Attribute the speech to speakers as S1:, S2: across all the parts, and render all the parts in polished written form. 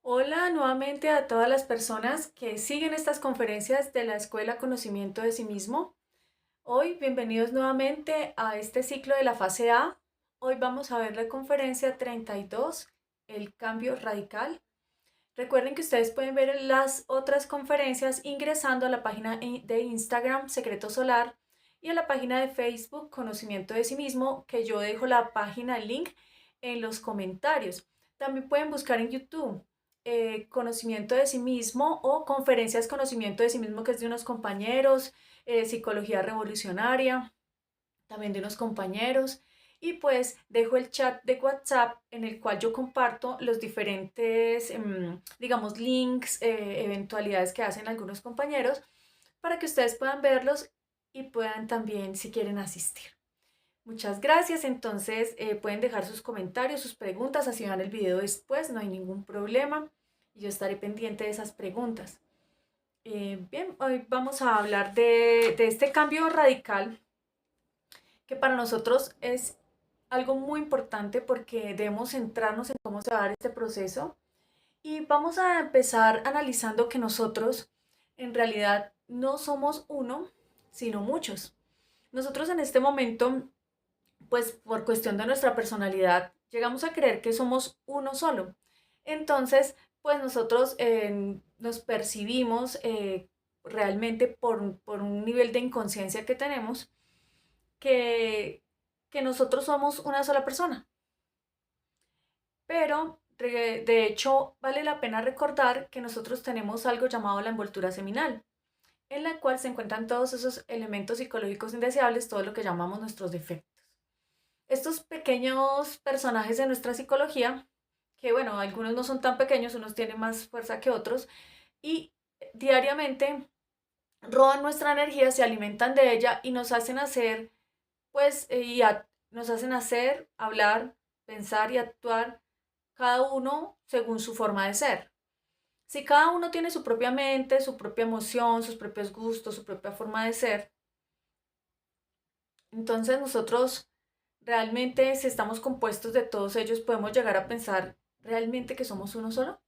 S1: Hola nuevamente a todas las personas que siguen estas conferencias de la Escuela Conocimiento de sí mismo. Hoy, bienvenidos nuevamente a este ciclo de la fase A. Hoy vamos a ver la conferencia 32, el cambio radical. Recuerden que ustedes pueden ver las otras conferencias ingresando a la página de Instagram Secreto Solar y a la página de Facebook Conocimiento de sí mismo, que yo dejo la página, el link en los comentarios. También pueden buscar en YouTube Conocimiento de sí mismo o Conferencias Conocimiento de sí mismo, que es de unos compañeros, Psicología Revolucionaria, también de unos compañeros. Y pues dejo el chat de WhatsApp en el cual yo comparto los diferentes, digamos, links, eventualidades que hacen algunos compañeros para que ustedes puedan verlos y puedan también, si quieren, asistir. Muchas gracias. Entonces, pueden dejar sus comentarios, sus preguntas, así van el video después, no hay ningún problema. Y yo estaré pendiente de esas preguntas. Bien, hoy vamos a hablar de este cambio radical que para nosotros es algo muy importante porque debemos centrarnos en cómo se va a dar este proceso. Y vamos a empezar analizando que nosotros en realidad no somos uno, sino muchos. Nosotros en este momento, pues por cuestión de nuestra personalidad, llegamos a creer que somos uno solo. Entonces, pues nosotros nos percibimos realmente por un nivel de inconsciencia que tenemos que, que nosotros somos una sola persona. Pero de hecho vale la pena recordar que nosotros tenemos algo llamado la envoltura seminal, en la cual se encuentran todos esos elementos psicológicos indeseables, todo lo que llamamos nuestros defectos. Estos pequeños personajes de nuestra psicología, que bueno, algunos no son tan pequeños, unos tienen más fuerza que otros, y diariamente roban nuestra energía, se alimentan de ella y nos hacen hacer, pues, nos hacen hacer, hablar, pensar y actuar cada uno según su forma de ser. Si cada uno tiene su propia mente, su propia emoción, sus propios gustos, su propia forma de ser, entonces nosotros realmente, si estamos compuestos de todos ellos, podemos llegar a pensar realmente que somos uno solo.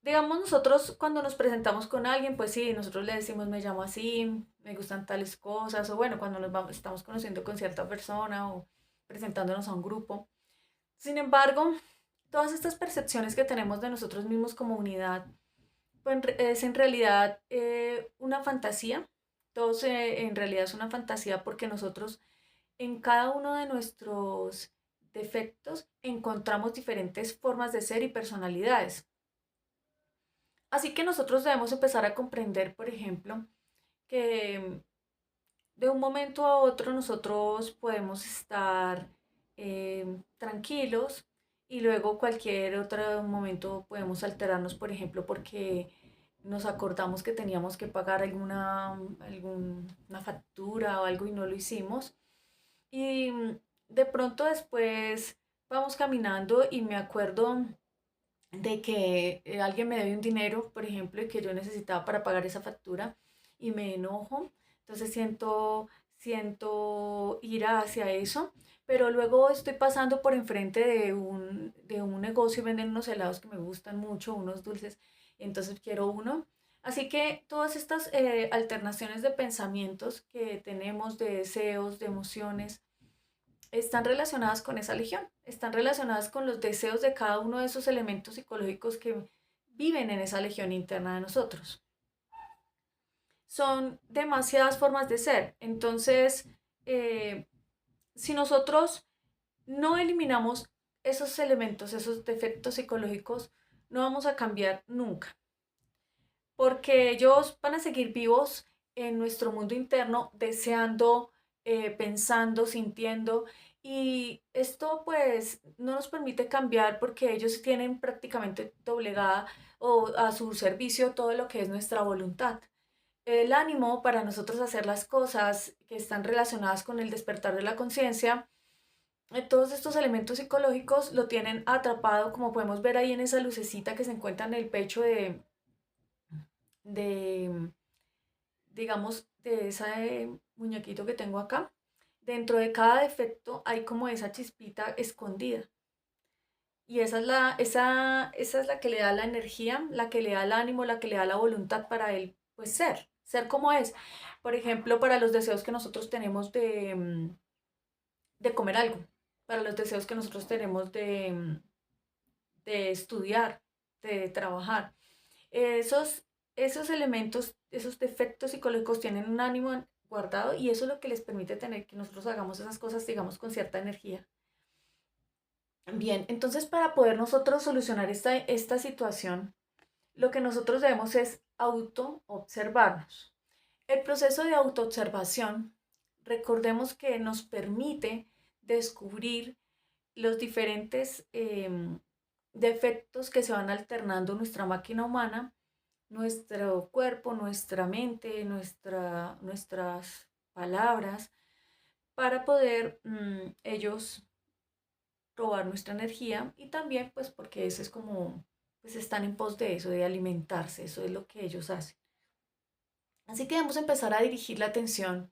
S1: Digamos, nosotros cuando nos presentamos con alguien, pues sí, nosotros le decimos me llamo así, me gustan tales cosas, o bueno, cuando estamos conociendo con cierta persona o presentándonos a un grupo. Sin embargo, todas estas percepciones que tenemos de nosotros mismos como unidad, pues es en realidad una fantasía. Todo en realidad es una fantasía porque nosotros en cada uno de nuestros defectos encontramos diferentes formas de ser y personalidades. Así que nosotros debemos empezar a comprender, por ejemplo, que de un momento a otro nosotros podemos estar tranquilos y luego cualquier otro momento podemos alterarnos, por ejemplo, porque nos acordamos que teníamos que pagar alguna factura o algo y no lo hicimos. Y de pronto después vamos caminando y me acuerdo de que alguien me debe un dinero, por ejemplo, y que yo necesitaba para pagar esa factura y me enojo, entonces siento ira hacia eso, pero luego estoy pasando por enfrente de un negocio y venden unos helados que me gustan mucho, unos dulces, entonces quiero uno. Así que todas estas alternaciones de pensamientos que tenemos, de deseos, de emociones, están relacionadas con esa legión, están relacionadas con los deseos de cada uno de esos elementos psicológicos que viven en esa legión interna de nosotros. Son demasiadas formas de ser. Entonces, eh, si nosotros no eliminamos esos elementos, esos defectos psicológicos, no vamos a cambiar nunca, porque ellos van a seguir vivos en nuestro mundo interno, deseando, pensando, sintiendo, y esto pues no nos permite cambiar porque ellos tienen prácticamente doblegada o a su servicio todo lo que es nuestra voluntad. El ánimo para nosotros hacer las cosas que están relacionadas con el despertar de la conciencia, todos estos elementos psicológicos lo tienen atrapado, como podemos ver ahí en esa lucecita que se encuentra en el pecho de digamos, de ese muñequito que tengo acá. Dentro de cada defecto hay como esa chispita escondida. Y esa es la que le da la energía, la que le da el ánimo, la que le da la voluntad para él, pues ser como es. Por ejemplo, para los deseos que nosotros tenemos de comer algo, para los deseos que nosotros tenemos de estudiar, de trabajar. Esos, esos elementos, esos defectos psicológicos tienen un ánimo guardado y eso es lo que les permite tener que nosotros hagamos esas cosas, digamos, con cierta energía. Bien, entonces para poder nosotros solucionar esta situación, lo que nosotros debemos es auto-observarnos. El proceso de autoobservación, recordemos que nos permite descubrir los diferentes defectos que se van alternando en nuestra máquina humana, nuestro cuerpo, nuestra mente, nuestras palabras, para poder ellos robar nuestra energía y también pues porque eso es como, pues están en pos de eso, de alimentarse, eso es lo que ellos hacen. Así que debemos empezar a dirigir la atención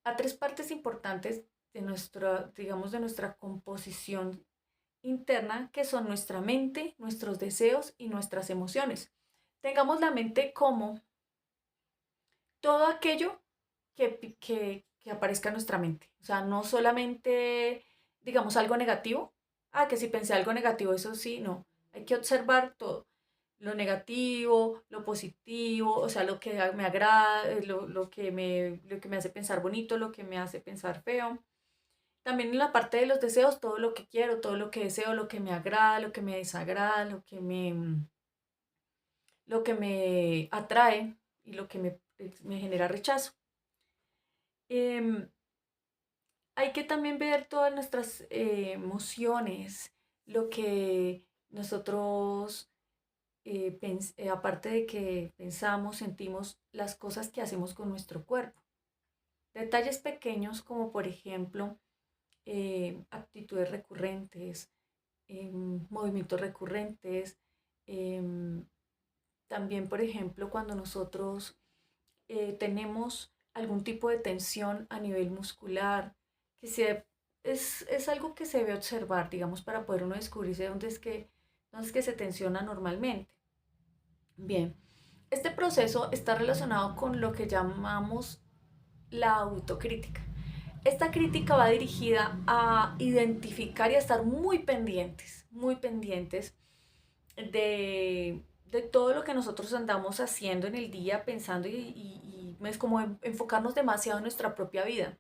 S1: a tres partes importantes de nuestra, digamos, de nuestra composición interna, que son nuestra mente, nuestros deseos y nuestras emociones. Tengamos la mente como todo aquello que aparezca en nuestra mente. O sea, no solamente, digamos, algo negativo. Ah, que si pensé algo negativo, eso sí, no. Hay que observar todo. Lo negativo, lo positivo, o sea, lo que me agrada, lo que me hace pensar bonito, lo que me hace pensar feo. También en la parte de los deseos, todo lo que quiero, todo lo que deseo, lo que me agrada, lo que me desagrada, lo que me atrae y lo que me genera rechazo. Em, Hay que también ver todas nuestras emociones, lo que nosotros, aparte de que pensamos, sentimos, las cosas que hacemos con nuestro cuerpo. Detalles pequeños como por ejemplo actitudes recurrentes, movimientos recurrentes. em, También, por ejemplo, cuando nosotros tenemos algún tipo de tensión a nivel muscular, que es algo que se debe observar, digamos, para poder uno descubrirse dónde es que se tensiona normalmente. Bien, este proceso está relacionado con lo que llamamos la autocrítica. Esta crítica va dirigida a identificar y a estar muy pendientes de todo lo que nosotros andamos haciendo en el día, pensando y es como enfocarnos demasiado en nuestra propia vida.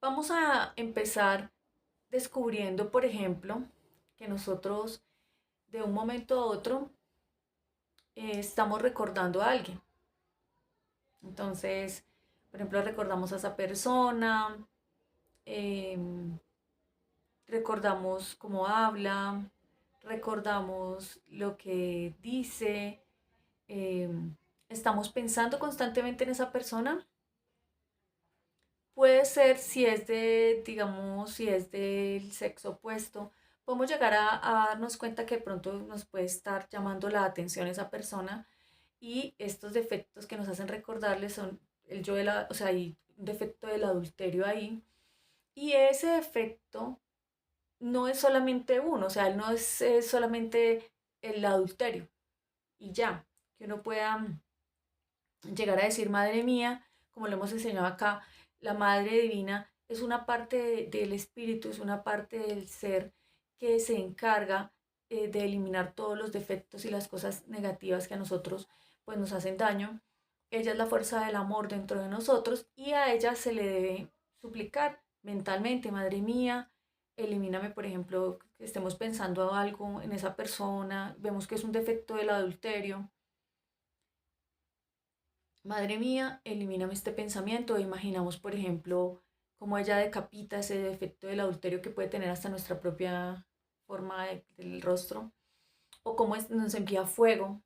S1: Vamos a empezar descubriendo, por ejemplo, que nosotros de un momento a otro estamos recordando a alguien. Entonces, por ejemplo, recordamos a esa persona, eh, recordamos cómo habla, recordamos lo que dice, eh, estamos pensando constantemente en esa persona. Puede ser si es de, digamos, si es del sexo opuesto, podemos llegar a darnos cuenta que de pronto nos puede estar llamando la atención esa persona y estos defectos que nos hacen recordarles son el yo de la, o sea, hay un defecto del adulterio ahí. Y ese defecto no es solamente uno, o sea, él no es solamente el adulterio y ya, que uno pueda llegar a decir, madre mía, como lo hemos enseñado acá, la Madre Divina es una parte del espíritu, es una parte del ser que se encarga de eliminar todos los defectos y las cosas negativas que a nosotros pues nos hacen daño. Ella es la fuerza del amor dentro de nosotros y a ella se le debe suplicar mentalmente, Madre mía, elimíname, por ejemplo, que estemos pensando algo en esa persona, vemos que es un defecto del adulterio. Madre mía, elimíname este pensamiento. Imaginamos, por ejemplo, cómo ella decapita ese defecto del adulterio que puede tener hasta nuestra propia forma del rostro. O cómo nos envía fuego,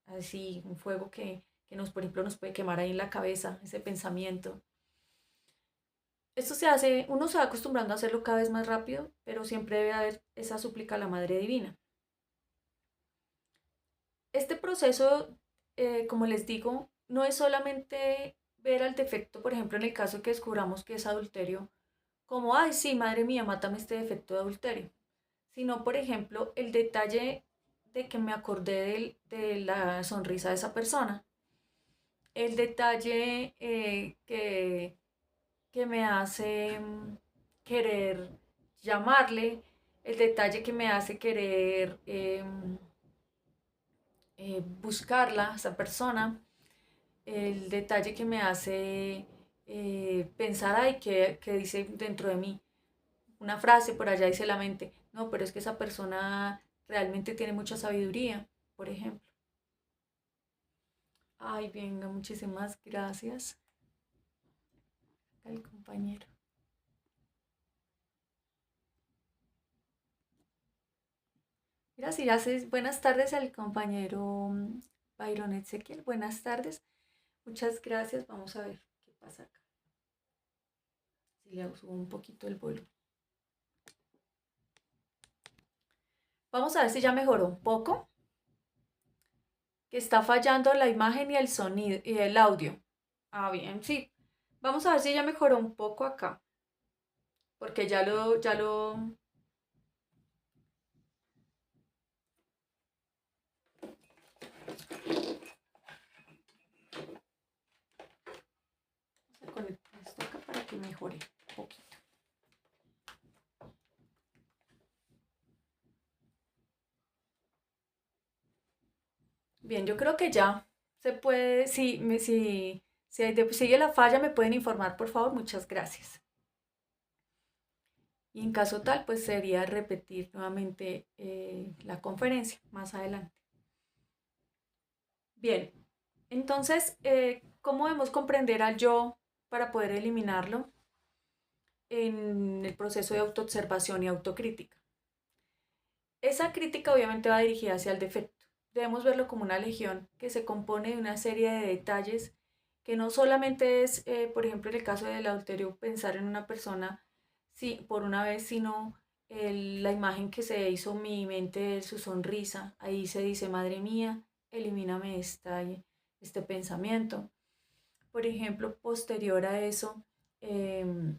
S1: así, un fuego que nos, por ejemplo, nos puede quemar ahí en la cabeza, ese pensamiento. Esto se hace, uno se va acostumbrando a hacerlo cada vez más rápido, pero siempre debe haber esa súplica a la Madre Divina. Este proceso, como les digo, no es solamente ver al defecto, por ejemplo, en el caso que descubramos que es adulterio, como, ay, sí, madre mía, mátame este defecto de adulterio, sino, por ejemplo, el detalle de que me acordé de la sonrisa de esa persona, el detalle que me hace querer llamarle, el detalle que me hace querer buscarla, esa persona, el detalle que me hace pensar, ay, ¿qué dice dentro de mí? Una frase por allá dice la mente, no, pero es que esa persona realmente tiene mucha sabiduría, por ejemplo. Ay, venga, muchísimas gracias al compañero. Gracias, buenas tardes al compañero Byron Ezequiel. Buenas tardes, muchas gracias. Vamos a ver qué pasa acá. Si le subo un poquito el volumen. Vamos a ver si ya mejoró un poco. Que está fallando la imagen y el sonido y el audio. Ah, bien, sí. Vamos a ver si ya mejoró un poco acá. Porque vamos a conectar esto acá para que mejore un poquito. Bien, yo creo que ya se puede, si sigue la falla, me pueden informar, por favor, muchas gracias. Y en caso tal, pues sería repetir nuevamente la conferencia más adelante. Bien, entonces, ¿cómo debemos comprender al yo para poder eliminarlo en el proceso de autoobservación y autocrítica? Esa crítica obviamente va dirigida hacia el defecto. Debemos verlo como una legión que se compone de una serie de detalles que no solamente es, por ejemplo, en el caso del adulterio, pensar en una persona sí, por una vez, sino la imagen que se hizo mi mente de su sonrisa. Ahí se dice, madre mía, elimíname este pensamiento. Por ejemplo, posterior a eso, em,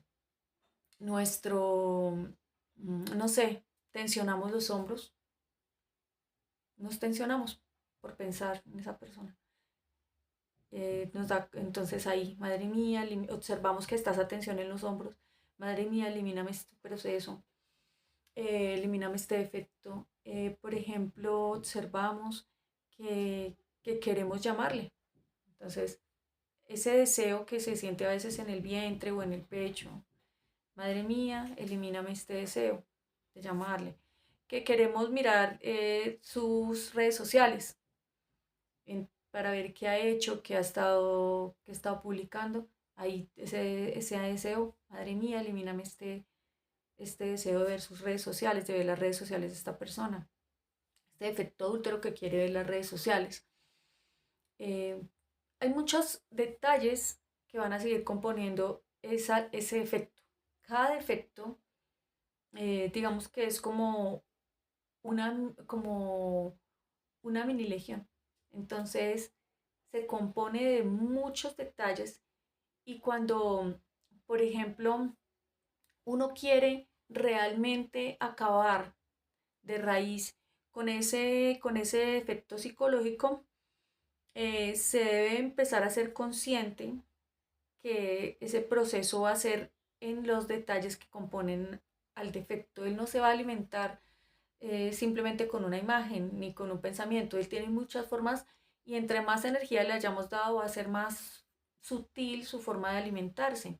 S1: no sé, tensionamos los hombros, nos tensionamos por pensar en esa persona. Nos da, entonces ahí, madre mía, observamos que está esa tensión en los hombros. Madre mía, elimíname este proceso, elimíname este defecto. Por ejemplo, observamos que queremos llamarle. Entonces, ese deseo que se siente a veces en el vientre o en el pecho. Madre mía, elimíname este deseo de llamarle. Que queremos mirar sus redes sociales para ver qué ha hecho, qué ha estado publicando. Ahí ese deseo, madre mía, elimíname este deseo de ver sus redes sociales, de ver las redes sociales de esta persona. Este defecto adúltero que quiere ver las redes sociales. Eh, Hay muchos detalles que van a seguir componiendo ese defecto. Cada defecto, digamos que es como una mini legión. Entonces, se compone de muchos detalles y cuando, por ejemplo, uno quiere realmente acabar de raíz con ese efecto psicológico, se debe empezar a ser consciente que ese proceso va a ser en los detalles que componen al defecto. Él no se va a alimentar simplemente con una imagen ni con un pensamiento. Él tiene muchas formas y entre más energía le hayamos dado va a ser más sutil su forma de alimentarse,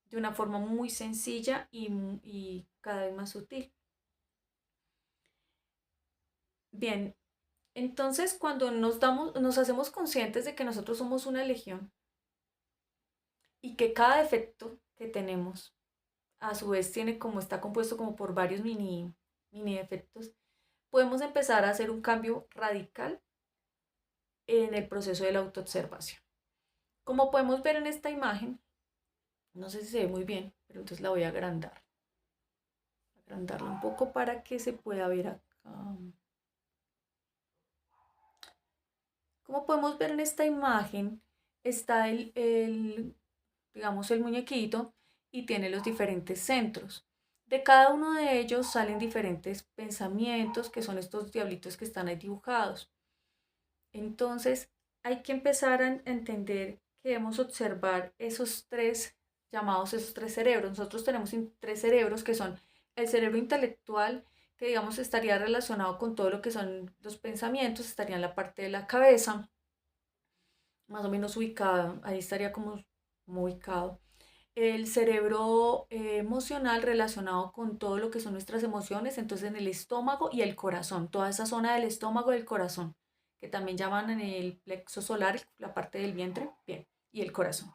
S1: de una forma muy sencilla y cada vez más sutil. Bien, entonces cuando nos hacemos conscientes de que nosotros somos una legión y que cada defecto que tenemos a su vez está compuesto como por varios mini defectos, podemos empezar a hacer un cambio radical en el proceso de la autoobservación. Como podemos ver en esta imagen, no sé si se ve muy bien, pero entonces la voy a agrandar. Agrandarla un poco para que se pueda ver acá. Como podemos ver en esta imagen, está digamos, el muñequito y tiene los diferentes centros. De cada uno de ellos salen diferentes pensamientos, que son estos diablitos que están ahí dibujados. Entonces, hay que empezar a entender que debemos observar esos tres llamados, esos tres cerebros. Nosotros tenemos tres cerebros que son el cerebro intelectual, que digamos estaría relacionado con todo lo que son los pensamientos, estaría en la parte de la cabeza, más o menos ubicado, ahí estaría como ubicado. El cerebro emocional relacionado con todo lo que son nuestras emociones, entonces en el estómago y el corazón, toda esa zona del estómago y del corazón, que también llaman en el plexo solar, la parte del vientre, bien, y el corazón.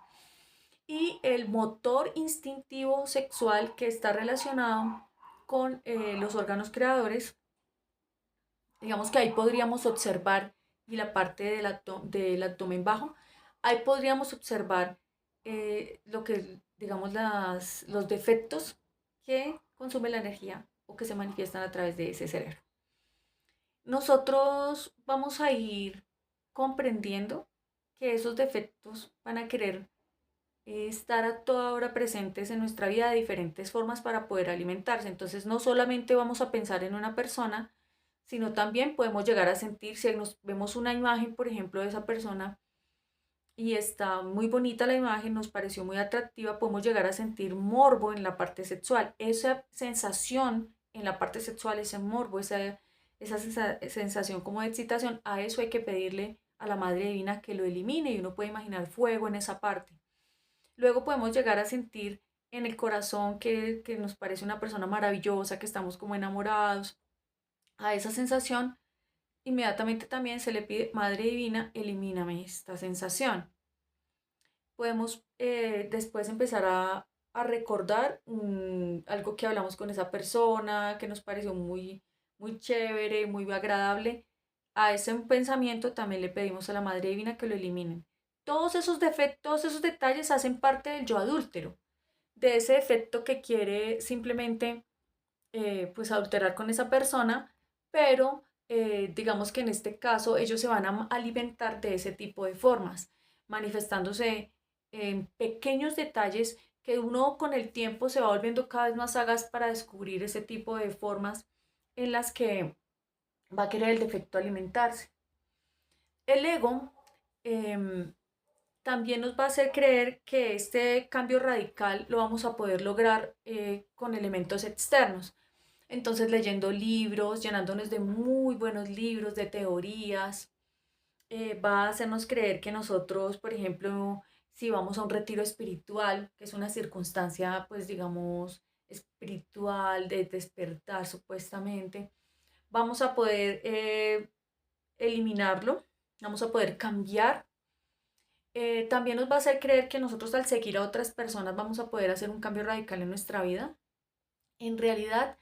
S1: Y el motor instintivo sexual que está relacionado con los órganos creadores, digamos que ahí podríamos observar, y la parte del abdomen bajo, ahí podríamos observar lo que, digamos, los defectos que consume la energía o que se manifiestan a través de ese cerebro. Nosotros vamos a ir comprendiendo que esos defectos van a querer estar a toda hora presentes en nuestra vida de diferentes formas para poder alimentarse. Entonces no solamente vamos a pensar en una persona, sino también podemos llegar a sentir, si nos vemos una imagen, por ejemplo, de esa persona y está muy bonita la imagen, nos pareció muy atractiva, podemos llegar a sentir morbo en la parte sexual. Esa sensación en la parte sexual, ese morbo, esa sensación como de excitación, a eso hay que pedirle a la Madre Divina que lo elimine y uno puede imaginar fuego en esa parte. Luego podemos llegar a sentir en el corazón que nos parece una persona maravillosa, que estamos como enamorados. A esa sensación, inmediatamente también se le pide, Madre Divina, elimíname esta sensación. Podemos después empezar a recordar algo que hablamos con esa persona, que nos pareció muy chévere, muy agradable. A ese pensamiento también le pedimos a la Madre Divina que lo eliminen. Todos esos defectos, esos detalles hacen parte del yo adúltero, de ese defecto que quiere simplemente pues adulterar con esa persona, pero digamos que en este caso ellos se van a alimentar de ese tipo de formas, manifestándose en pequeños detalles que uno con el tiempo se va volviendo cada vez más sagaz para descubrir ese tipo de formas en las que va a querer el defecto alimentarse. El ego también nos va a hacer creer que este cambio radical lo vamos a poder lograr con elementos externos. Entonces, leyendo libros, llenándonos de muy buenos libros, de teorías, va a hacernos creer que nosotros, por ejemplo, si vamos a un retiro espiritual, que es una circunstancia, pues digamos, espiritual, de despertar supuestamente, vamos a poder eliminarlo, vamos a poder cambiar. También nos va a hacer creer que nosotros al seguir a otras personas vamos a poder hacer un cambio radical en nuestra vida. En realidad,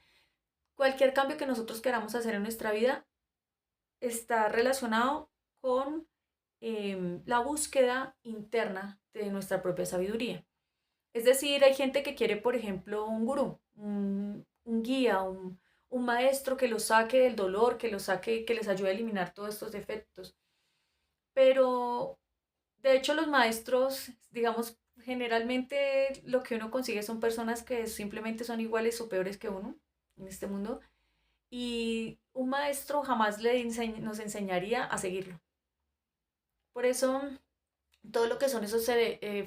S1: cualquier cambio que nosotros queramos hacer en nuestra vida está relacionado con la búsqueda interna de nuestra propia sabiduría. Es decir, hay gente que quiere, por ejemplo, un gurú, un guía, un maestro que los saque del dolor, que los saque, que les ayude a eliminar todos estos defectos. Pero, de hecho, los maestros, digamos, generalmente lo que uno consigue son personas que simplemente son iguales o peores que uno en este mundo. Y un maestro jamás nos enseñaría a seguirlo. Por eso, todo lo que son esos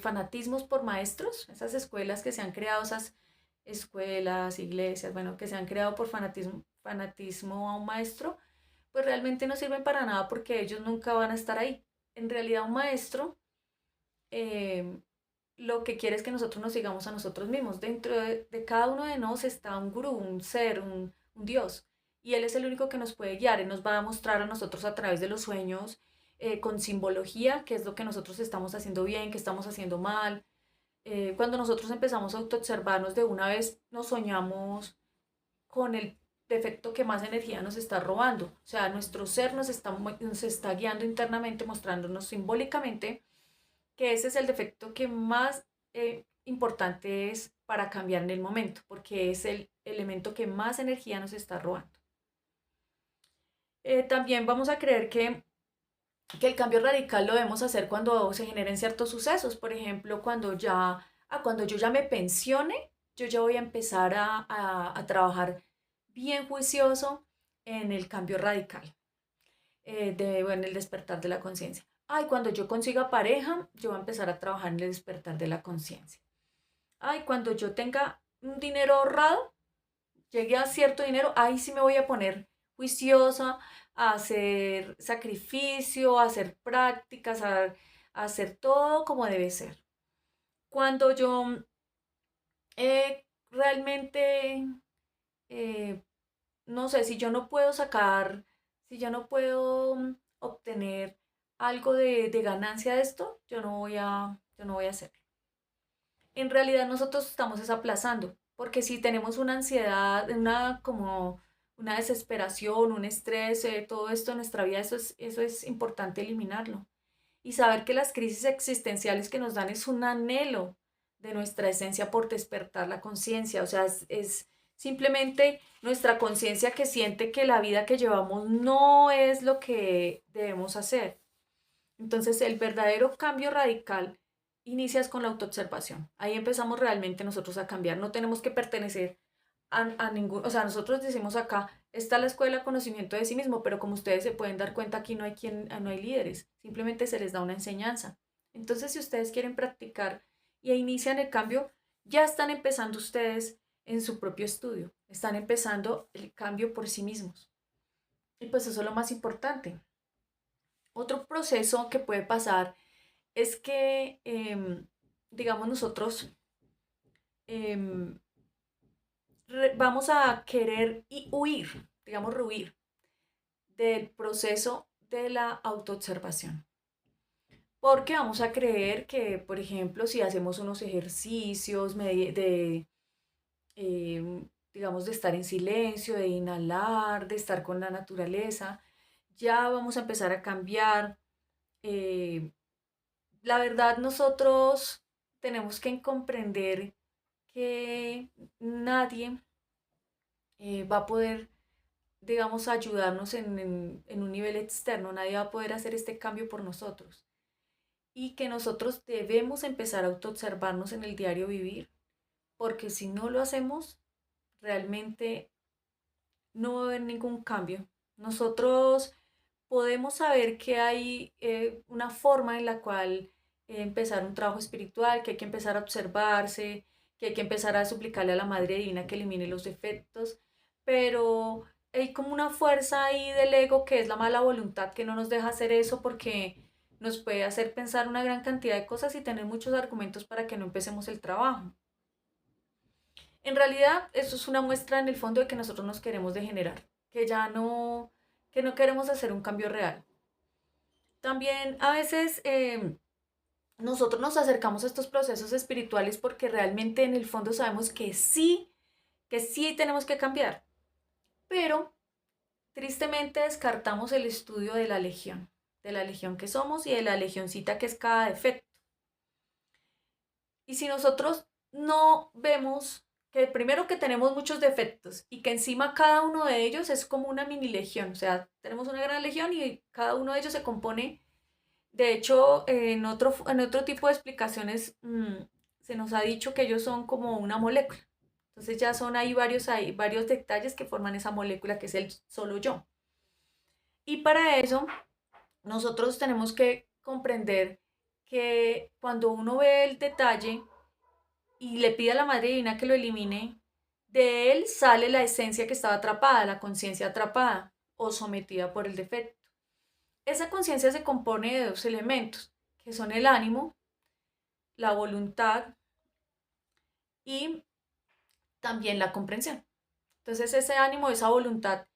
S1: fanatismos por maestros, esas escuelas que se han creado, esas escuelas, iglesias, bueno, que se han creado por fanatismo a un maestro, pues realmente no sirven para nada porque ellos nunca van a estar ahí. En realidad, un maestro eh, lo que quiere es que nosotros nos sigamos a nosotros mismos. Dentro de cada uno de nosotros está un gurú, un ser, un Dios. Y Él es el único que nos puede guiar. Él nos va a mostrar a nosotros a través de los sueños, con simbología, qué es lo que nosotros estamos haciendo bien, qué estamos haciendo mal. Cuando nosotros empezamos a autoobservarnos, de una vez nos soñamos con el defecto que más energía nos está robando. O sea, nuestro ser nos está guiando internamente, mostrándonos simbólicamente que ese es el defecto que más importante es para cambiar en el momento, porque es el elemento que más energía nos está robando. También vamos a creer que el cambio radical lo debemos hacer cuando se generen ciertos sucesos, por ejemplo, cuando ya Cuando yo ya me pensione, yo ya voy a empezar a trabajar bien juicioso en el cambio radical, en el despertar de la conciencia. Cuando yo consiga pareja, yo voy a empezar a trabajar en el despertar de la conciencia. Cuando yo tenga un dinero ahorrado, llegue a cierto dinero, ahí sí me voy a poner juiciosa, a hacer sacrificio, a hacer prácticas, a hacer todo como debe ser. Cuando yo realmente, eh, no sé, si yo no puedo sacar, si yo no puedo obtener algo de ganancia de esto, yo no voy a hacerlo. En realidad nosotros estamos es aplazando, porque si tenemos una ansiedad, como una desesperación, un estrés, todo esto en nuestra vida, eso es importante eliminarlo. Y saber que las crisis existenciales que nos dan es un anhelo de nuestra esencia por despertar la conciencia. O sea, es simplemente nuestra conciencia que siente que la vida que llevamos no es lo que debemos hacer. Entonces, el verdadero cambio radical inicia con la autoobservación. Ahí empezamos realmente nosotros a cambiar. No tenemos que pertenecer a ningún, o sea, nosotros decimos acá, está la escuela de conocimiento de sí mismo, pero como ustedes se pueden dar cuenta, aquí no hay líderes, simplemente se les da una enseñanza. Entonces, si ustedes quieren practicar y inician el cambio, ya están empezando ustedes en su propio estudio, están empezando el cambio por sí mismos. Y pues eso es lo más importante. Otro proceso que puede pasar es que, digamos, nosotros em, vamos a querer huir, digamos, rehuir del proceso de la autoobservación. Porque vamos a creer que, por ejemplo, si hacemos unos ejercicios digamos, de estar en silencio, de inhalar, de estar con la naturaleza, ya vamos a empezar a cambiar. eh, la verdad, nosotros tenemos que comprender que nadie va a poder, digamos, ayudarnos en un nivel externo, nadie va a poder hacer este cambio por nosotros. Y que nosotros debemos empezar a autoobservarnos en el diario vivir, porque si no lo hacemos, realmente no va a haber ningún cambio. Nosotros podemos saber que hay una forma en la cual empezar un trabajo espiritual, que hay que empezar a observarse, que hay que empezar a suplicarle a la Madre Divina que elimine los defectos, pero hay como una fuerza ahí del ego que es la mala voluntad que no nos deja hacer eso porque nos puede hacer pensar una gran cantidad de cosas y tener muchos argumentos para que no empecemos el trabajo. En realidad, eso es una muestra en el fondo de que nosotros nos queremos degenerar, que no queremos hacer un cambio real. También a veces nosotros nos acercamos a estos procesos espirituales porque realmente en el fondo sabemos que sí tenemos que cambiar, pero tristemente descartamos el estudio de la legión que somos y de la legioncita que es cada defecto. Y si nosotros no vemos que primero que tenemos muchos defectos y que encima cada uno de ellos es como una mini legión, o sea, tenemos una gran legión y cada uno de ellos se compone, de hecho, en otro tipo de explicaciones se nos ha dicho que ellos son como una molécula. Entonces ya son hay varios detalles que forman esa molécula que es el solo yo. Y para eso nosotros tenemos que comprender que cuando uno ve el detalle, y le pide a la Madre Divina que lo elimine, de él sale la esencia que estaba atrapada, la conciencia atrapada o sometida por el defecto. Esa conciencia se compone de dos elementos, que son el ánimo, la voluntad y también la comprensión. Entonces ese ánimo, esa voluntad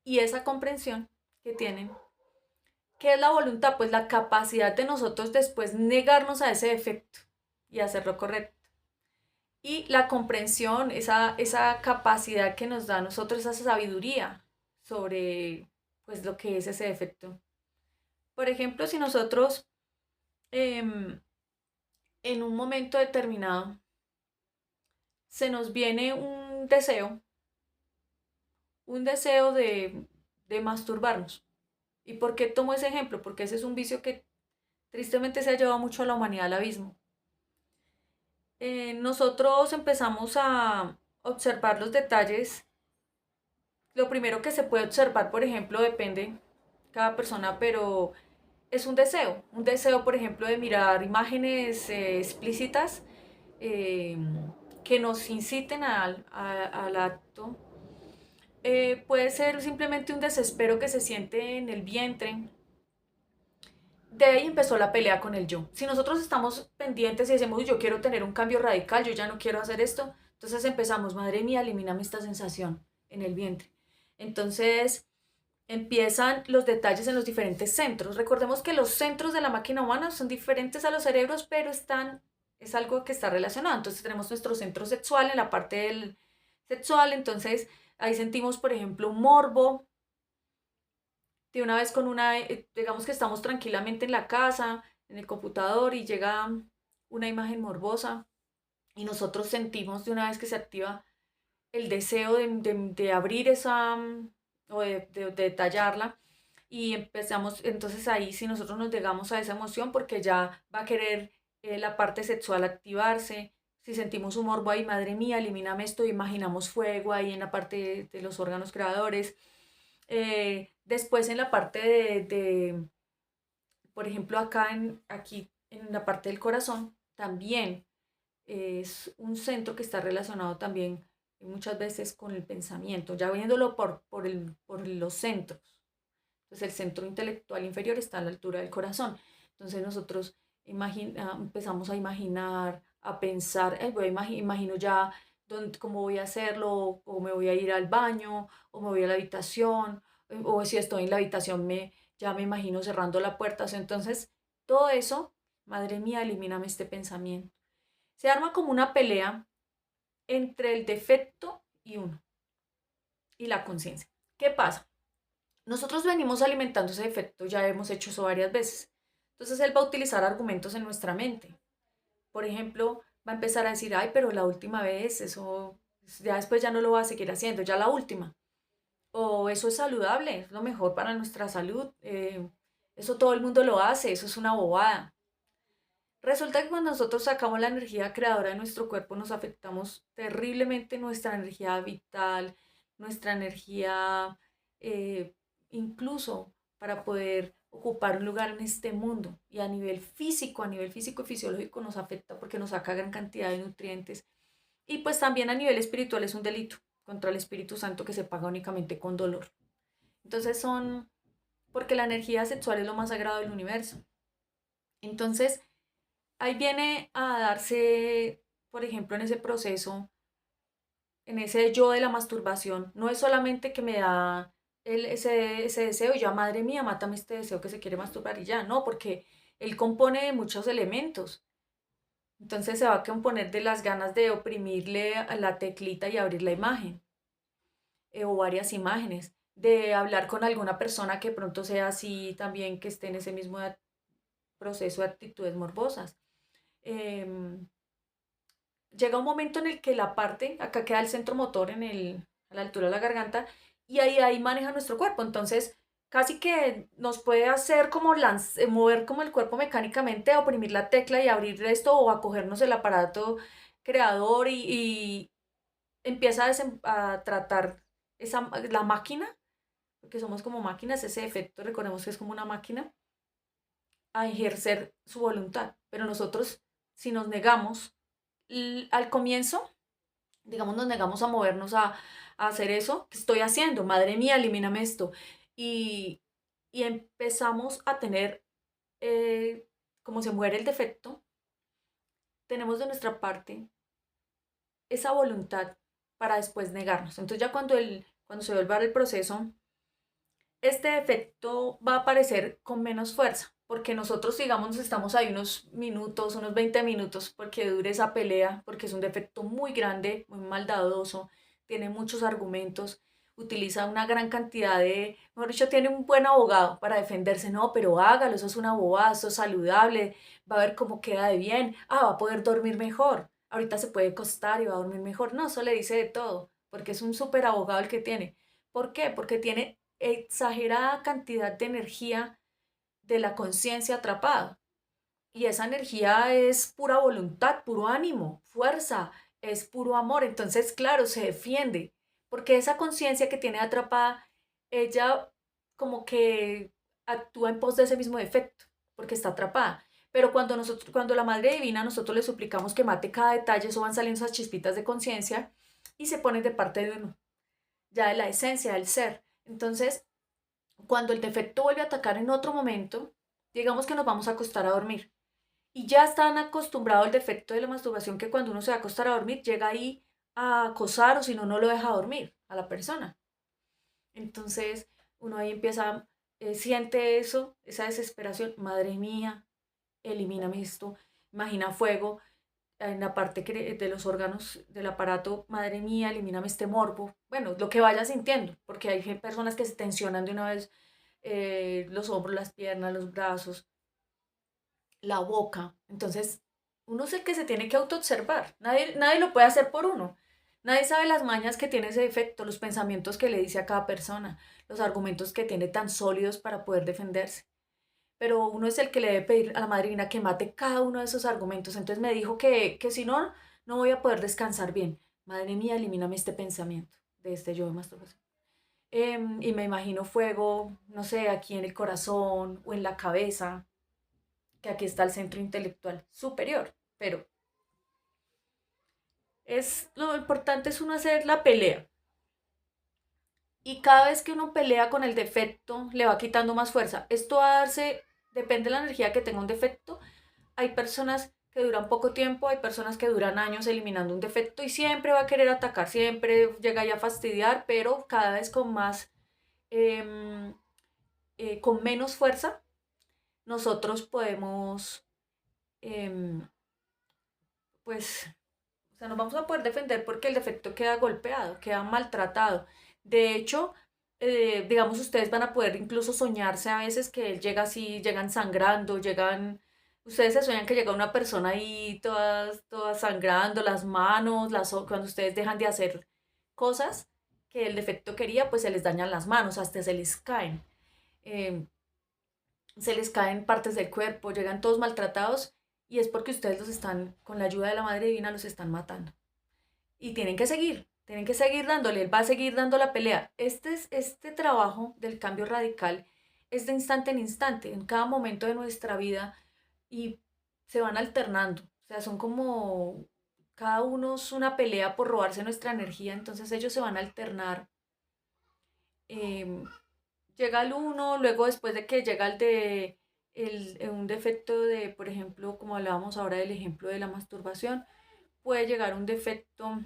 S1: y esa comprensión que tienen, ¿qué es la voluntad? Pues la capacidad de nosotros después negarnos a ese defecto y hacerlo correcto. Y la comprensión, esa capacidad que nos da a nosotros, esa sabiduría sobre pues lo que es ese defecto. Por ejemplo, si nosotros em, en un momento determinado se nos viene un deseo de masturbarnos. ¿Y por qué tomo ese ejemplo? Porque ese es un vicio que tristemente se ha llevado mucho a la humanidad al abismo. nosotros empezamos a observar los detalles. Lo primero que se puede observar, por ejemplo, depende cada persona, pero es un deseo, por ejemplo, de mirar imágenes explícitas eh, que nos inciten al acto. Puede ser simplemente un desespero que se siente en el vientre. De ahí empezó la pelea con el yo. Si nosotros estamos pendientes y decimos, "Uy, yo quiero tener un cambio radical, yo ya no quiero hacer esto", entonces empezamos, madre mía, elimíname esta sensación en el vientre. Entonces empiezan los detalles en los diferentes centros. Recordemos que los centros de la máquina humana son diferentes a los cerebros, pero es algo que está relacionado. Entonces tenemos nuestro centro sexual en la parte del sexual, entonces ahí sentimos, por ejemplo, un morbo, de una vez con digamos que estamos tranquilamente en la casa, en el computador y llega una imagen morbosa y nosotros sentimos de una vez que se activa el deseo de abrir esa o de detallarla y empezamos, entonces ahí si nosotros nos llegamos a esa emoción porque ya va a querer la parte sexual activarse, si sentimos un morbo ahí, madre mía, elimíname esto, imaginamos fuego ahí en la parte de los órganos creadores. Después en la parte por ejemplo, aquí en la parte del corazón, también es un centro que está relacionado también muchas veces con el pensamiento, ya viéndolo por los centros. Entonces el centro intelectual inferior está a la altura del corazón. Entonces nosotros empezamos a imaginar, a pensar, imagino ya cómo voy a hacerlo, o me voy a ir al baño, o me voy a la habitación, o si estoy en la habitación ya me imagino cerrando la puerta. O sea, entonces todo eso, madre mía, elimíname este pensamiento. Se arma como una pelea entre el defecto y uno, y la conciencia. ¿Qué pasa? Nosotros venimos alimentando ese defecto, ya hemos hecho eso varias veces. Entonces él va a utilizar argumentos en nuestra mente. Por ejemplo, va a empezar a decir, ay, pero la última vez, eso, ya después ya no lo va a seguir haciendo, ya la última. O eso es saludable, es lo mejor para nuestra salud. Eso todo el mundo lo hace, eso es una bobada. Resulta que cuando nosotros sacamos la energía creadora de nuestro cuerpo, nos afectamos terriblemente nuestra energía vital, nuestra energía, eh, incluso para poder ocupar un lugar en este mundo. Y a nivel físico y fisiológico nos afecta porque nos saca gran cantidad de nutrientes. Y pues también a nivel espiritual es un delito contra el Espíritu Santo que se paga únicamente con dolor. Entonces porque la energía sexual es lo más sagrado del universo. Entonces, ahí viene a darse, por ejemplo, en ese proceso, en ese yo de la masturbación, no es solamente que me da ese deseo, y ya madre mía, mátame este deseo que se quiere masturbar y ya, no, porque él compone de muchos elementos. Entonces se va a componer de las ganas de oprimirle a la teclita y abrir la imagen, o varias imágenes, de hablar con alguna persona que pronto sea así también, que esté en ese mismo proceso de actitudes morbosas. Em, Llega un momento en el que la parte, acá queda el centro motor a la altura de la garganta, y ahí maneja nuestro cuerpo. Entonces, casi que nos puede hacer como mover como el cuerpo mecánicamente, a oprimir la tecla y abrir esto o a cogernos el aparato creador y empieza a tratar la máquina, porque somos como máquinas, ese efecto, recordemos que es como una máquina, a ejercer su voluntad. Pero nosotros, si nos negamos, al comienzo, digamos, nos negamos a movernos a hacer eso que estoy haciendo, madre mía, elimíname esto. Y, y empezamos a tener, como se muere el defecto, tenemos de nuestra parte esa voluntad para después negarnos. Entonces ya cuando se vuelva el proceso, este defecto va a aparecer con menos fuerza, porque nosotros, digamos, estamos ahí unos minutos, unos 20 minutos, porque dure esa pelea, porque es un defecto muy grande, muy maldadoso, tiene muchos argumentos, utiliza una gran cantidad mejor dicho, tiene un buen abogado para defenderse, no, pero hágalo, eso es una bobada, eso es saludable, va a ver cómo queda de bien, va a poder dormir mejor, ahorita se puede acostar y va a dormir mejor, no, eso le dice de todo, porque es un súper abogado el que tiene. ¿Por qué? Porque tiene exagerada cantidad de energía de la conciencia atrapada. y esa energía es pura voluntad, puro ánimo, fuerza, es puro amor. Entonces, claro, se defiende, porque esa conciencia que tiene atrapada, ella como que actúa en pos de ese mismo defecto, porque está atrapada. Pero cuando la Madre Divina, nosotros le suplicamos que mate cada detalle, eso van saliendo esas chispitas de conciencia y se ponen de parte de uno, ya de la esencia del ser. Entonces, cuando el defecto vuelve a atacar en otro momento, digamos que nos vamos a acostar a dormir y ya están acostumbrados al defecto de la masturbación que cuando uno se va a acostar a dormir llega ahí a acosar o si no, no lo deja dormir a la persona. Entonces uno ahí empieza, siente eso, esa desesperación, madre mía, elimíname esto, imagina fuego en la parte de los órganos del aparato, madre mía, elimíname este morbo. Bueno, lo que vaya sintiendo, porque hay personas que se tensionan de una vez los hombros, las piernas, los brazos, la boca. Entonces, uno es el que se tiene que autoobservar. Nadie lo puede hacer por uno. Nadie sabe las mañas que tiene ese defecto, los pensamientos que le dice a cada persona, los argumentos que tiene tan sólidos para poder defenderse. Pero uno es el que le debe pedir a la madrina que mate cada uno de esos argumentos. Entonces me dijo que si no, no voy a poder descansar bien. Madre mía, elimíname este pensamiento de este yo de masturbación. Y me imagino fuego, no sé, aquí en el corazón o en la cabeza, que aquí está el centro intelectual superior, pero es lo importante es uno hacer la pelea. Y cada vez que uno pelea con el defecto, le va quitando más fuerza. Esto va a darse, depende de la energía que tenga un defecto. Hay personas que duran poco tiempo, hay personas que duran años eliminando un defecto y siempre va a querer atacar, siempre llega ya a fastidiar, pero cada vez con más, eh, con menos fuerza, nosotros podemos, eh, pues, o sea, nos vamos a poder defender porque el defecto queda golpeado, queda maltratado. De hecho, digamos, ustedes van a poder incluso soñarse a veces que él llega así, llegan sangrando, llegan, ustedes se sueñan que llega una persona ahí todas sangrando, las manos, cuando ustedes dejan de hacer cosas que el defecto quería, pues se les dañan las manos, hasta se les caen. Eh, Se les caen partes del cuerpo, llegan todos maltratados y es porque ustedes los están, con la ayuda de la Madre Divina, los están matando. Y tienen que seguir dándole, él va a seguir dando la pelea. Este trabajo del cambio radical es de instante en instante, en cada momento de nuestra vida y se van alternando. O sea, son como, cada uno es una pelea por robarse nuestra energía, entonces ellos se van a alternar. Eh, Llega el uno, luego después de que llega el de un defecto de, por ejemplo, como hablábamos ahora del ejemplo de la masturbación, puede llegar un defecto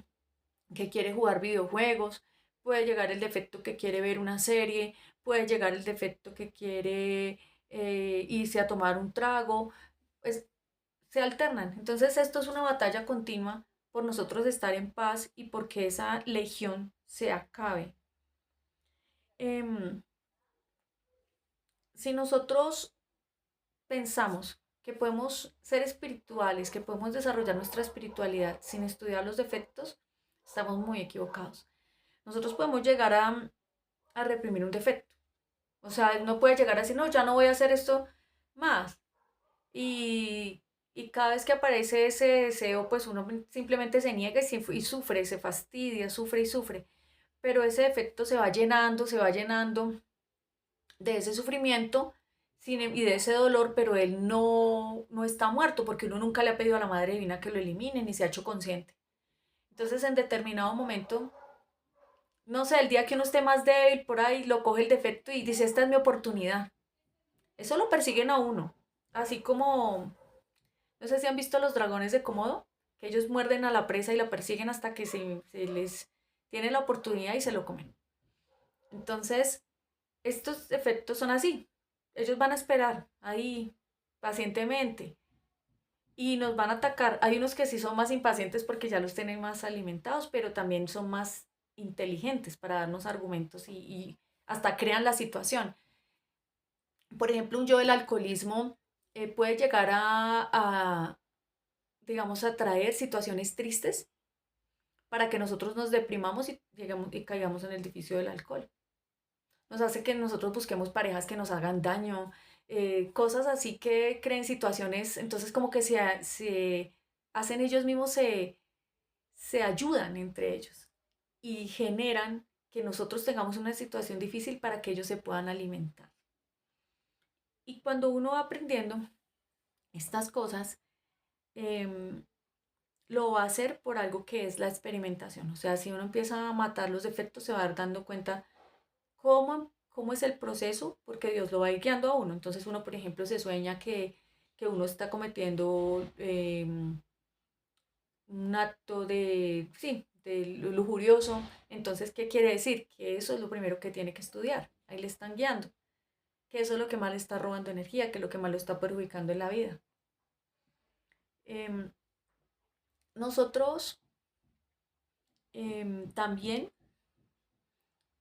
S1: que quiere jugar videojuegos, puede llegar el defecto que quiere ver una serie, puede llegar el defecto que quiere irse a tomar un trago, pues se alternan. Entonces esto es una batalla continua por nosotros estar en paz y porque esa legión se acabe. Em, si nosotros pensamos que podemos ser espirituales, que podemos desarrollar nuestra espiritualidad sin estudiar los defectos, estamos muy equivocados. Nosotros podemos llegar a reprimir un defecto. O sea, no puede llegar a decir, no, ya no voy a hacer esto más. Y cada vez que aparece ese deseo, pues uno simplemente se niega y sufre, se fastidia, sufre y sufre. Pero ese defecto se va llenando de ese sufrimiento y de ese dolor, pero él no está muerto porque uno nunca le ha pedido a la Madre Divina que lo elimine ni se ha hecho consciente. Entonces, en determinado momento, no sé, el día que uno esté más débil por ahí, lo coge el defecto y dice, esta es mi oportunidad. Eso lo persiguen a uno. Así como, no sé si han visto los dragones de Komodo, que ellos muerden a la presa y la persiguen hasta que se les tiene la oportunidad y se lo comen. Entonces, estos efectos son así. Ellos van a esperar ahí pacientemente y nos van a atacar. Hay unos que sí son más impacientes porque ya los tienen más alimentados, pero también son más inteligentes para darnos argumentos y hasta crean la situación. Por ejemplo, un yo del alcoholismo puede llegar digamos, a traer situaciones tristes para que nosotros nos deprimamos y, llegamos, y caigamos en el edificio del alcohol. Nos hace que nosotros busquemos parejas que nos hagan daño, cosas así que creen situaciones, entonces como que se hacen ellos mismos, se ayudan entre ellos y generan que nosotros tengamos una situación difícil para que ellos se puedan alimentar. Y cuando uno va aprendiendo estas cosas, em, lo va a hacer por algo que es la experimentación. O sea, si uno empieza a matar los defectos, se va a dar dando cuenta cómo es el proceso, porque Dios lo va a ir guiando a uno. Entonces uno, por ejemplo, se sueña que uno está cometiendo un acto de, sí, de lujurioso. Entonces, ¿qué quiere decir? Que eso es lo primero que tiene que estudiar. Ahí le están guiando. Que eso es lo que más le está robando energía, que es lo que más lo está perjudicando en la vida. Em, nosotros también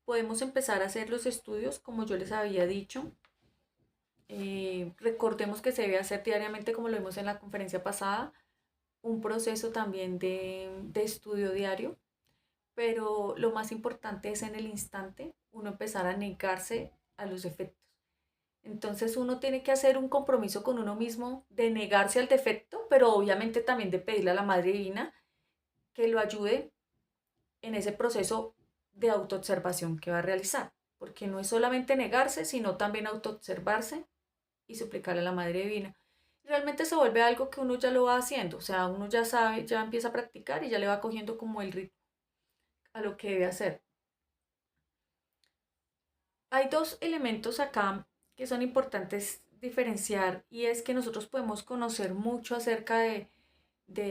S1: podemos empezar a hacer los estudios, como yo les había dicho. Recordemos que se debe hacer diariamente, como lo vimos en la conferencia pasada, un proceso también de estudio diario, pero lo más importante es en el instante uno empezar a negarse a los defectos. Entonces uno tiene que hacer un compromiso con uno mismo de negarse al defecto, pero obviamente también de pedirle a la Madre Divina que lo ayude en ese proceso de autoobservación que va a realizar, porque no es solamente negarse, sino también autoobservarse y suplicarle a la Madre Divina. Realmente se vuelve algo que uno ya lo va haciendo, o sea, uno ya sabe, ya empieza a practicar y ya le va cogiendo como el ritmo a lo que debe hacer. Hay dos elementos acá que son importantes diferenciar y es que nosotros podemos conocer mucho acerca de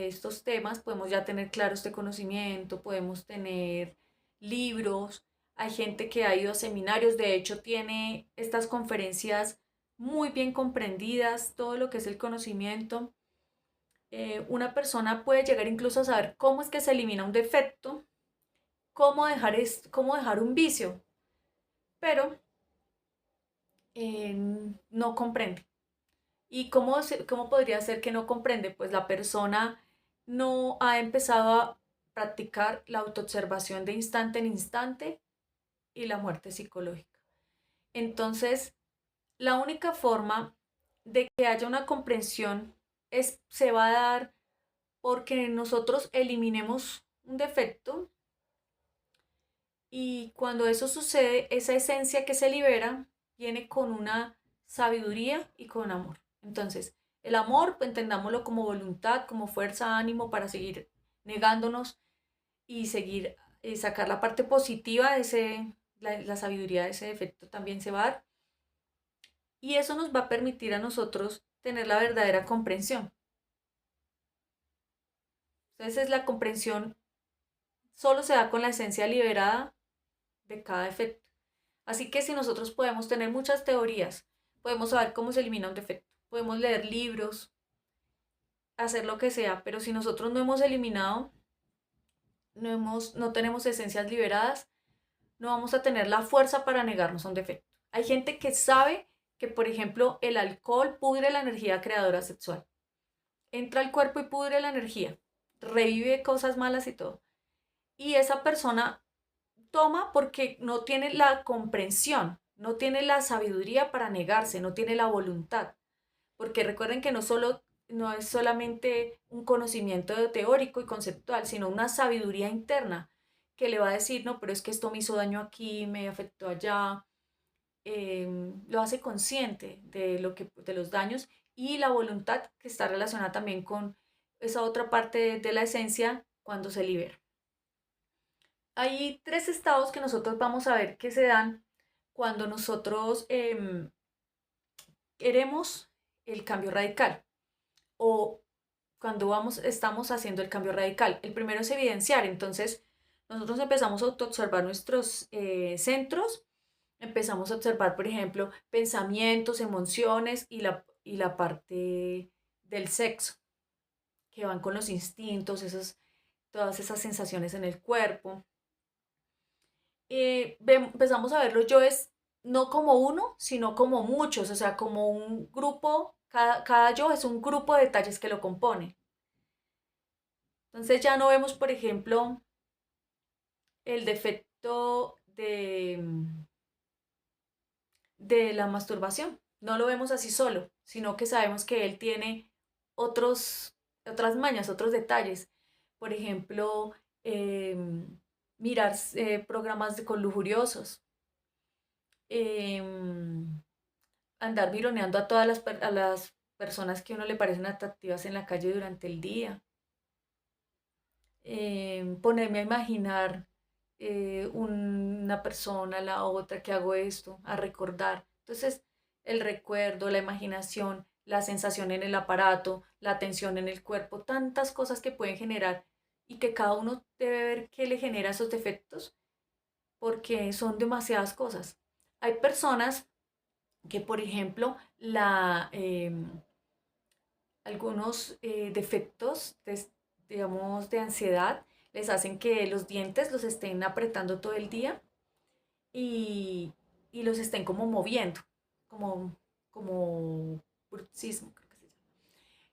S1: estos temas, podemos ya tener claro este conocimiento, podemos tener libros, hay gente que ha ido a seminarios, de hecho tiene estas conferencias muy bien comprendidas, todo lo que es el conocimiento. Una persona puede llegar incluso a saber cómo es que se elimina un defecto, cómo dejar un vicio, pero no comprende. ¿Y cómo podría ser que no comprende? Pues la persona no ha empezado a practicar la autoobservación de instante en instante y la muerte psicológica. Entonces, la única forma de que haya una comprensión se va a dar porque nosotros eliminemos un defecto y cuando eso sucede, esa esencia que se libera viene con una sabiduría y con amor. Entonces, el amor, pues, entendámoslo como voluntad, como fuerza, ánimo para seguir negándonos y seguir, sacar la parte positiva de la sabiduría de ese defecto también se va a dar. Y eso nos va a permitir a nosotros tener la verdadera comprensión. Entonces, la comprensión solo se da con la esencia liberada de cada defecto. Así que si nosotros podemos tener muchas teorías, podemos saber cómo se elimina un defecto, podemos leer libros, hacer lo que sea, pero si nosotros no hemos eliminado, no tenemos esencias liberadas, no vamos a tener la fuerza para negarnos a un defecto. Hay gente que sabe que, por ejemplo, el alcohol pudre la energía creadora sexual. Entra al cuerpo y pudre la energía, revive cosas malas y todo. Y esa persona toma porque no tiene la comprensión, no tiene la sabiduría para negarse, no tiene la voluntad. Porque recuerden que no es solamente un conocimiento teórico y conceptual, sino una sabiduría interna que le va a decir, no, pero es que esto me hizo daño aquí, me afectó allá, lo hace consciente de los daños y la voluntad que está relacionada también con esa otra parte de la esencia cuando se libera. Hay tres estados que nosotros vamos a ver que se dan cuando nosotros queremos el cambio radical o cuando estamos haciendo el cambio radical. El primero es evidenciar, entonces nosotros empezamos a autoobservar nuestros centros, empezamos a observar, por ejemplo, pensamientos, emociones y la parte del sexo, que van con los instintos, todas esas sensaciones en el cuerpo. Empezamos a ver los yoes no como uno, sino como muchos, o sea, como un grupo, cada yo es un grupo de detalles que lo compone. Entonces ya no vemos, por ejemplo, el defecto de la masturbación. no lo vemos así solo, sino que sabemos que él tiene otras mañas, otros detalles. Por ejemplo, mirar con lujuriosos, em, andar vironeando a a las personas que a uno le parecen atractivas en la calle durante el día, ponerme a imaginar una persona, la otra, que hago esto, a recordar. Entonces, el recuerdo, la imaginación, la sensación en el aparato, la tensión en el cuerpo, tantas cosas que pueden generar y que cada uno debe ver qué le genera esos defectos, porque son demasiadas cosas. Hay personas que, por ejemplo, algunos defectos, digamos, de ansiedad, les hacen que los dientes los estén apretando todo el día y, y los estén como moviendo, como, como bruxismo, creo que se llama.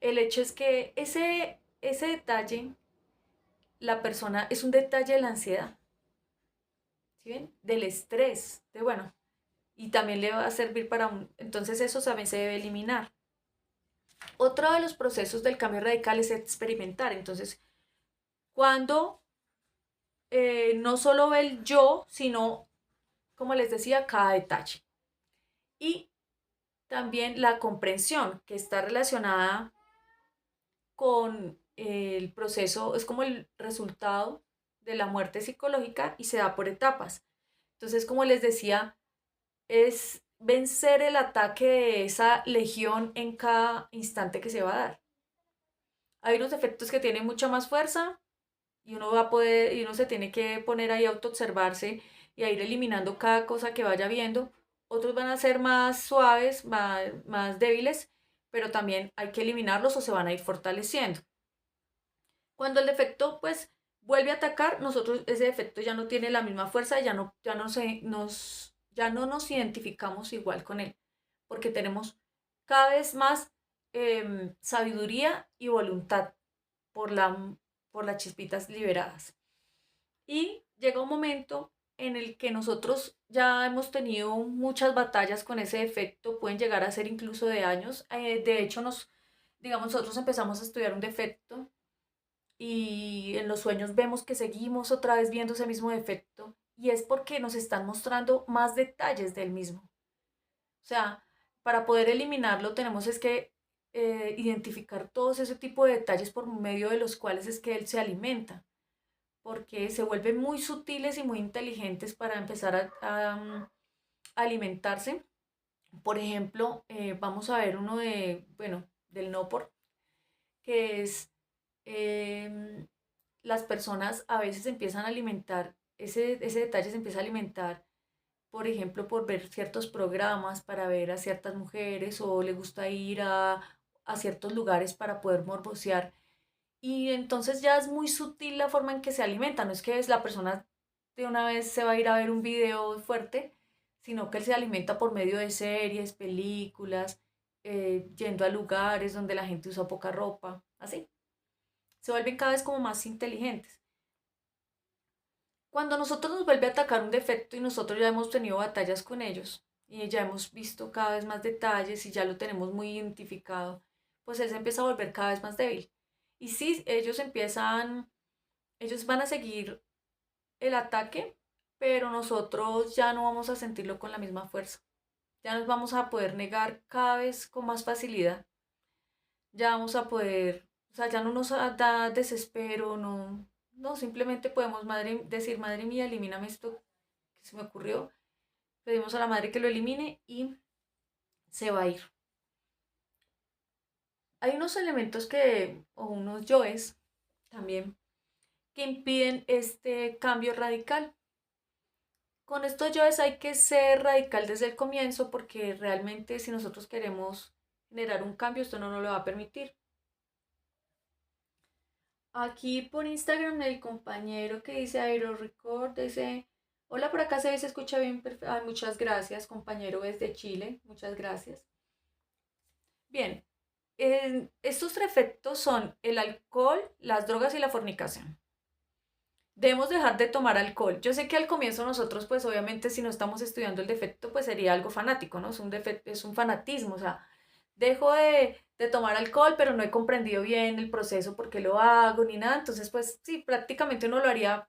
S1: El hecho es que ese detalle, la persona, es un detalle de la ansiedad, ¿sí ven? Del estrés, de bueno, y también le va a servir entonces eso también se debe eliminar. Otro de los procesos del cambio radical es experimentar. Entonces, cuando no solo ve el yo, sino, como les decía, cada detalle. Y también la comprensión, que está relacionada con el proceso, es como el resultado de la muerte psicológica y se da por etapas. Entonces, como les decía, es vencer el ataque de esa legión en cada instante que se va a dar. Hay unos efectos que tienen mucha más fuerza y uno va a poder, y uno se tiene que poner ahí a autoobservarse y a ir eliminando cada cosa que vaya viendo. Otros van a ser más suaves, más débiles, pero también hay que eliminarlos o se van a ir fortaleciendo. Cuando el defecto pues vuelve a atacar, nosotros ese defecto ya no tiene la misma fuerza, ya no nos identificamos igual con él, porque tenemos cada vez más sabiduría y voluntad por por las chispitas liberadas. Y llega un momento en el que nosotros ya hemos tenido muchas batallas con ese defecto, pueden llegar a ser incluso de años. De hecho, digamos, nosotros empezamos a estudiar un defecto y en los sueños vemos que seguimos otra vez viendo ese mismo defecto y es porque nos están mostrando más detalles del mismo. O sea, para poder eliminarlo tenemos es que identificar todos ese tipo de detalles por medio de los cuales es que él se alimenta, porque se vuelven muy sutiles y muy inteligentes para empezar alimentarse. Por ejemplo, vamos a ver uno bueno, del no por, que es em, las personas a veces empiezan a alimentar, ese detalle se empieza a alimentar, por ejemplo, por ver ciertos programas para ver a ciertas mujeres o le gusta ir a ciertos lugares para poder morbosear. Y entonces ya es muy sutil la forma en que se alimenta, no es que es la persona de una vez se va a ir a ver un video fuerte, sino que él se alimenta por medio de series, películas, yendo a lugares donde la gente usa poca ropa, así. Se vuelven cada vez como más inteligentes. Cuando nosotros nos vuelve a atacar un defecto y nosotros ya hemos tenido batallas con ellos y ya hemos visto cada vez más detalles y ya lo tenemos muy identificado, pues él se empieza a volver cada vez más débil. Y sí, ellos van a seguir el ataque, pero nosotros ya no vamos a sentirlo con la misma fuerza. Ya nos vamos a poder negar cada vez con más facilidad. Ya vamos a poder, o sea, ya no nos da desespero, no, no, simplemente podemos decir, madre mía, elimíname esto que se me ocurrió. Pedimos a la madre que lo elimine y se va a ir. Hay unos elementos o unos yoes también, que impiden este cambio radical. Con estos yoes hay que ser radical desde el comienzo porque realmente si nosotros queremos generar un cambio, esto no nos lo va a permitir. Aquí por Instagram el compañero que dice Aero Record dice, hola, por acá se escucha bien, ay, muchas gracias, compañero desde Chile, muchas gracias. Bien, estos tres efectos son el alcohol, las drogas y la fornicación. Debemos dejar de tomar alcohol. Yo sé que al comienzo nosotros, pues obviamente si no estamos estudiando el defecto, pues sería algo fanático, ¿no? Es un defecto, es un fanatismo, o sea, dejo de tomar alcohol, pero no he comprendido bien el proceso, por qué lo hago, ni nada. Entonces, pues sí, prácticamente uno lo haría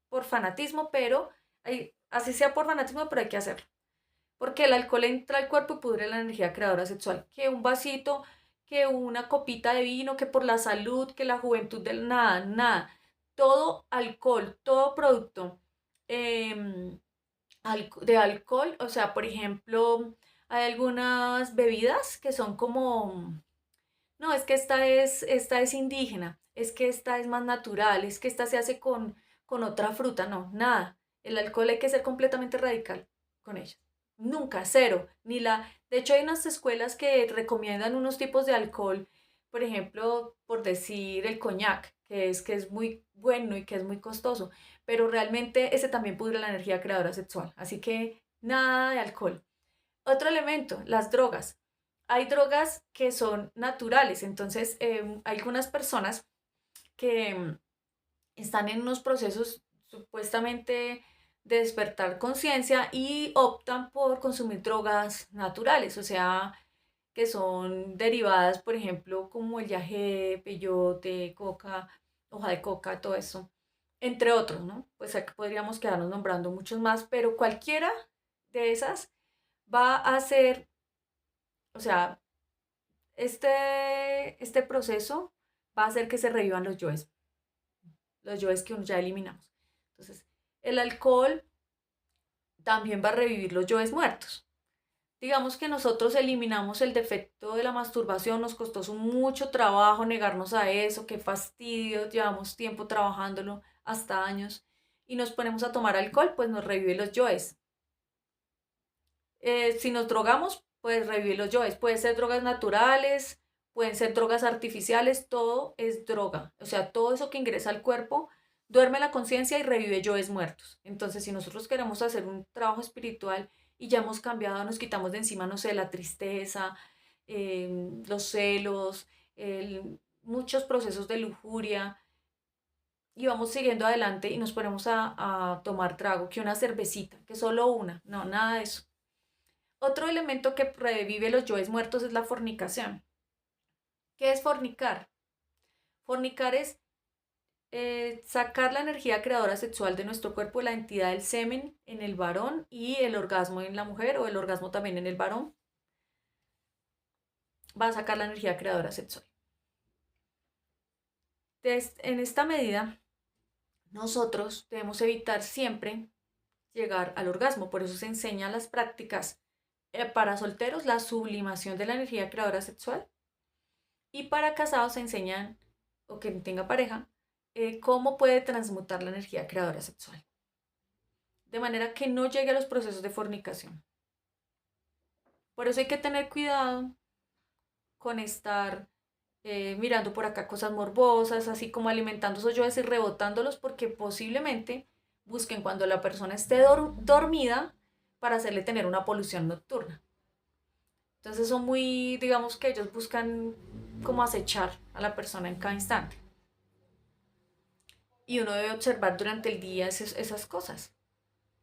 S1: por fanatismo, pero así sea por fanatismo, pero hay que hacerlo. Porque el alcohol entra al cuerpo y pudre la energía creadora sexual. Que un vasito, que una copita de vino, que por la salud, que la juventud del nada, nada. Todo alcohol, todo producto em, de alcohol, o sea, por ejemplo, hay algunas bebidas que son como, no, es que esta es indígena, es que esta es más natural, es que esta se hace con otra fruta, no, nada. El alcohol hay que ser completamente radical con ella. Nunca, cero. De hecho, hay unas escuelas que recomiendan unos tipos de alcohol, por ejemplo, por decir el coñac, que es muy bueno y que es muy costoso, pero realmente ese también pudre la energía creadora sexual. Así que nada de alcohol. Otro elemento, las drogas. Hay drogas que son naturales, entonces hay algunas personas que están en unos procesos supuestamente de despertar conciencia y optan por consumir drogas naturales, o sea, que son derivadas, por ejemplo, como el yagé, peyote, coca, hoja de coca, todo eso, entre otros, ¿no? Pues aquí podríamos quedarnos nombrando muchos más, pero cualquiera de esas va a ser, o sea, este proceso va a hacer que se revivan los yoes que ya eliminamos. Entonces, el alcohol también va a revivir los yoes muertos. Digamos que nosotros eliminamos el defecto de la masturbación, nos costó mucho trabajo negarnos a eso, qué fastidio, llevamos tiempo trabajándolo, hasta años, y nos ponemos a tomar alcohol, pues nos revive los yoes. Si nos drogamos, pues revivir los yoes. Pueden ser drogas naturales, pueden ser drogas artificiales, todo es droga. O sea, todo eso que ingresa al cuerpo duerme la conciencia y revive yoes muertos. Entonces, si nosotros queremos hacer un trabajo espiritual y ya hemos cambiado, nos quitamos de encima, no sé, la tristeza, los celos, muchos procesos de lujuria, y vamos siguiendo adelante y nos ponemos a tomar trago, que una cervecita, que solo una, no, nada de eso. Otro elemento que revive los yoes muertos es la fornicación. ¿Qué es fornicar? Fornicar es sacar la energía creadora sexual de nuestro cuerpo, la entidad del semen en el varón y el orgasmo en la mujer o el orgasmo también en el varón, va a sacar la energía creadora sexual. En esta medida, nosotros debemos evitar siempre llegar al orgasmo, por eso se enseñan las prácticas para solteros, la sublimación de la energía creadora sexual. Y para casados se enseñan, o quien tenga pareja, cómo puede transmutar la energía creadora sexual. De manera que no llegue a los procesos de fornicación. Por eso hay que tener cuidado con estar mirando por acá cosas morbosas, así como alimentando esos yoes y rebotándolos, porque posiblemente busquen cuando la persona esté dormida para hacerle tener una polución nocturna. Entonces son muy, digamos que ellos buscan como acechar a la persona en cada instante. Y uno debe observar durante el día esas cosas.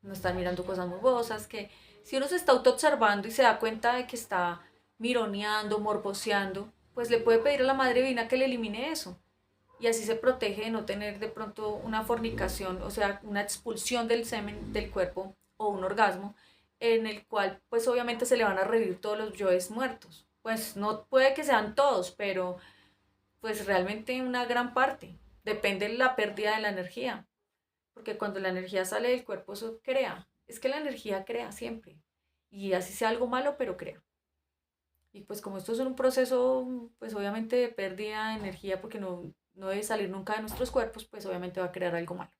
S1: No estar mirando cosas morbosas, que si uno se está auto-observando y se da cuenta de que está mironeando, morboseando, pues le puede pedir a la Madre Divina que le elimine eso. Y así se protege de no tener de pronto una fornicación, o sea, una expulsión del semen del cuerpo o un orgasmo, en el cual pues obviamente se le van a revivir todos los yoes muertos. Pues no puede que sean todos, pero pues realmente una gran parte. Depende de la pérdida de la energía. Porque cuando la energía sale del cuerpo, eso crea. Es que la energía crea siempre. Y así sea algo malo, pero crea. Y pues como esto es un proceso, pues obviamente de pérdida de energía, porque no debe salir nunca de nuestros cuerpos, pues obviamente va a crear algo malo.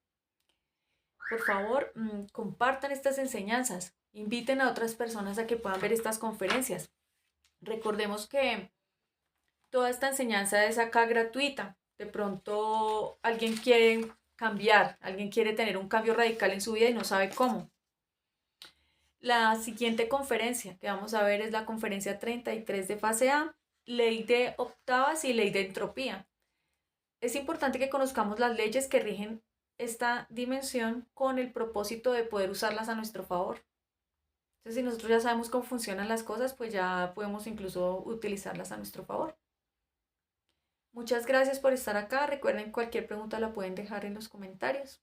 S1: Por favor, compartan estas enseñanzas. Inviten a otras personas a que puedan ver estas conferencias. Recordemos que toda esta enseñanza es acá gratuita. De pronto alguien quiere cambiar, alguien quiere tener un cambio radical en su vida y no sabe cómo. La siguiente conferencia que vamos a ver es la conferencia 33 de fase A, ley de octavas y ley de entropía. Es importante que conozcamos las leyes que rigen esta dimensión con el propósito de poder usarlas a nuestro favor. Entonces, si nosotros ya sabemos cómo funcionan las cosas, pues ya podemos incluso utilizarlas a nuestro favor. Muchas gracias por estar acá. Recuerden, cualquier pregunta la pueden dejar en los comentarios.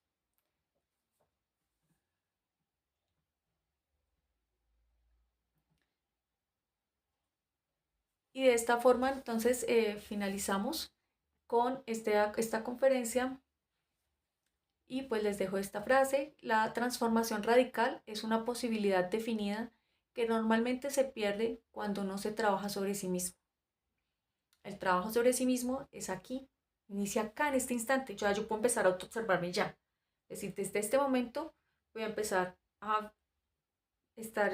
S1: Y de esta forma, entonces, finalizamos con esta conferencia. Y pues les dejo esta frase: la transformación radical es una posibilidad definida que normalmente se pierde cuando no se trabaja sobre sí mismo. El trabajo sobre sí mismo es aquí, inicia acá en este instante. Yo puedo empezar a autoobservarme ya. Es decir, desde este momento voy a empezar a estar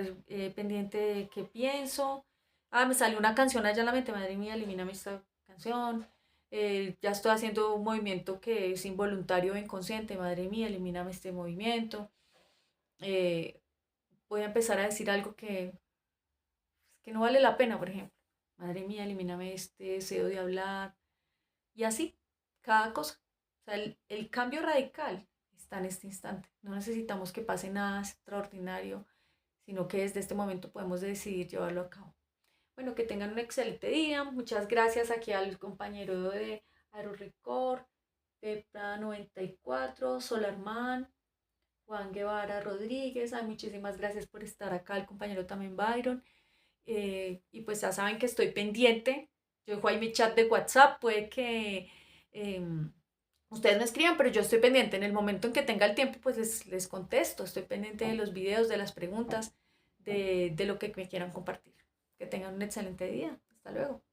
S1: pendiente de qué pienso. Me salió una canción allá en la mente, madre mía, elimíname esta canción. Ya estoy haciendo un movimiento que es involuntario o inconsciente, madre mía, elimíname este movimiento. Eh, Voy a empezar a decir algo que no vale la pena, por ejemplo. Madre mía, elimíname este deseo de hablar. Y así, cada cosa. O sea, el cambio radical está en este instante. No necesitamos que pase nada extraordinario, sino que desde este momento podemos decidir llevarlo a cabo. Bueno, que tengan un excelente día. Muchas gracias aquí al compañero de AeroRecord, Pepra 94, Solarman, Juan Guevara Rodríguez. Ay, muchísimas gracias por estar acá, el compañero también Byron. Y pues ya saben que estoy pendiente. Yo dejo ahí mi chat de WhatsApp. Puede que ustedes me escriban, pero yo estoy pendiente. En el momento en que tenga el tiempo, pues les contesto. Estoy pendiente de los videos, de las preguntas, de lo que me quieran compartir. Que tengan un excelente día. Hasta luego.